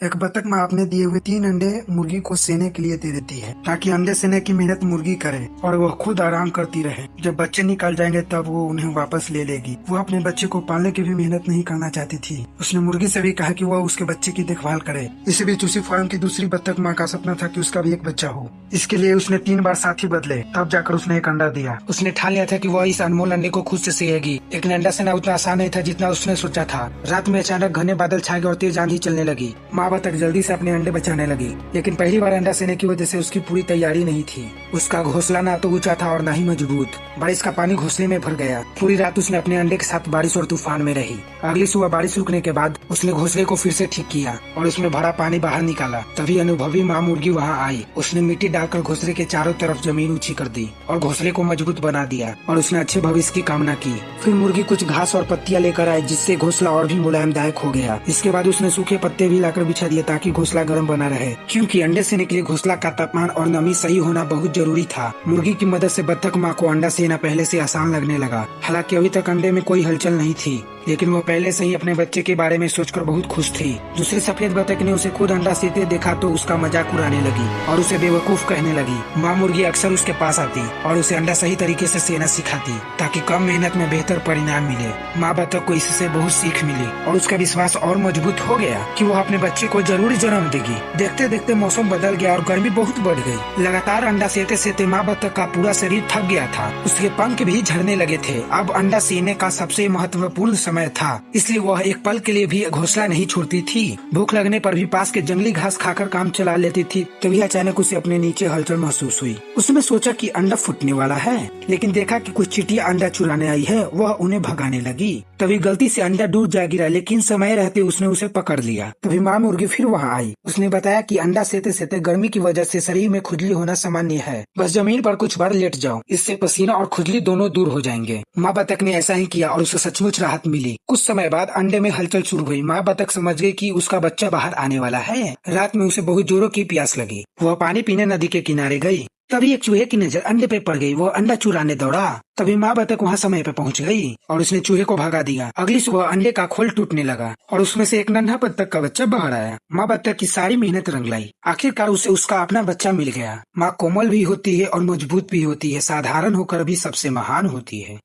एक बतख माँ अपने दिए हुए 3 अंडे मुर्गी को सेने के लिए दे देती है ताकि अंडे सेने की मेहनत मुर्गी करे और वह खुद आराम करती रहे। जब बच्चे निकल जाएंगे तब वो उन्हें वापस ले लेगी। वो अपने बच्चे को पालने की भी मेहनत नहीं करना चाहती थी। उसने मुर्गी से भी कहा कि वह उसके बच्चे की देखभाल करे। इसी बीच उसी फार्म की दूसरी बतख माँ का सपना था कि उसका भी एक बच्चा हो। इसके लिए उसने 3 बार साथी बदले, तब जाकर उसने एक अंडा दिया। उसने ठान लिया था कि वह इस अनमोल अंडे को खुद से सेएगी, लेकिन अंडा सेना उतना आसान नहीं था जितना उसने सोचा था। रात में अचानक घने बादल छा गए और तेज आंधी चलने लगी। माँ बतख जल्दी से अपने अंडे बचाने लगी, लेकिन पहली बार अंडा सेने की वजह से उसकी पूरी तैयारी नहीं थी। उसका घोंसला ना तो ऊंचा था और ना ही मजबूत। बारिश का पानी घोंसले में भर गया। पूरी रात उसने अपने अंडे के साथ बारिश और तूफान में रही। अगली सुबह बारिश रुकने के बाद उसने घोंसले को फिर से ठीक किया और उसमें भरा पानी बाहर निकाला। तभी अनुभवी माँ मुर्गी वहाँ आई। उसने मिट्टी डालकर घोंसले के चारों तरफ जमीन ऊंची कर दी और घोंसले को मजबूत बना दिया और उसने अच्छे भविष्य की कामना की। फिर मुर्गी कुछ घास और पत्तियां लेकर आई, जिससे घोंसला और भी मुलायमदायक हो गया। इसके बाद उसने सूखे पत्ते भी लाकर बिछा दिए ताकि घोंसला गर्म बना रहे, क्योंकि अंडे सेने के लिए घोंसला का तापमान और नमी सही होना बहुत जरूरी था। मुर्गी की मदद से बतख माँ को अंडा सेना पहले से आसान लगने लगा। हालांकि अभी तक अंडे में कोई हलचल नहीं थी, लेकिन वो पहले से ही अपने बच्चे के बारे में सोचकर बहुत खुश थी। दूसरी सफेद बतख ने उसे खुद अंडा सेते देखा तो उसका मजाक उड़ाने लगी और उसे बेवकूफ कहने लगी। माँ मुर्गी अक्सर उसके पास आती और उसे अंडा सही तरीके से सेना सिखाती ताकि कम मेहनत में बेहतर परिणाम मिले। माँ बतख को इससे बहुत सीख मिली और उसका विश्वास और मजबूत हो गया कि वो अपने बच्चे को जरूर जन्म देगी। देखते देखते मौसम बदल गया और गर्मी बहुत बढ़ गई। लगातार अंडा सेते सेते माँ बतख का पूरा शरीर थक गया था। उसके पंख भी झड़ने लगे थे। अब अंडा सेने का सबसे महत्वपूर्ण समय था, इसलिए वह एक पल के लिए भी घोंसला नहीं छोड़ती थी। भूख लगने पर भी पास के जंगली घास खाकर काम चला लेती थी। तभी अचानक उसे अपने नीचे हलचल महसूस हुई। उसने सोचा कि अंडा फूटने वाला है, लेकिन देखा कि कुछ चींटियां अंडा चुराने आई है। वह उन्हें भगाने लगी। तभी गलती से अंडा डूब जा गिरा, लेकिन समय रहते उसने उसे पकड़ लिया। तभी माँ मुर्गी फिर वहाँ आई। उसने बताया कि अंडा सेते सेते गर्मी की वजह से शरीर में खुजली होना सामान्य है। बस जमीन पर कुछ बार लेट जाओ, इससे पसीना और खुजली दोनों दूर हो जाएंगे। माँ बतख ने ऐसा ही किया और उसे सचमुच राहत मिली। कुछ समय बाद अंडे में हलचल शुरू हुई। माँ बतख समझ गई कि उसका बच्चा बाहर आने वाला है। रात में उसे बहुत जोरों की प्यास लगी। वह पानी पीने नदी के किनारे गई। तभी एक चूहे की नजर अंडे पे पड़ गई। वो अंडा चुराने दौड़ा। तभी माँ बतख वहाँ समय पे पहुँच गई और उसने चूहे को भगा दिया। अगली सुबह अंडे का खोल टूटने लगा और उसमें से एक नन्हा बतख का बच्चा बाहर आया। माँ बतख की सारी मेहनत रंग लाई। आखिरकार उसे उसका अपना बच्चा मिल गया। माँ कोमल भी होती है और मजबूत भी होती है, साधारण होकर भी सबसे महान होती है।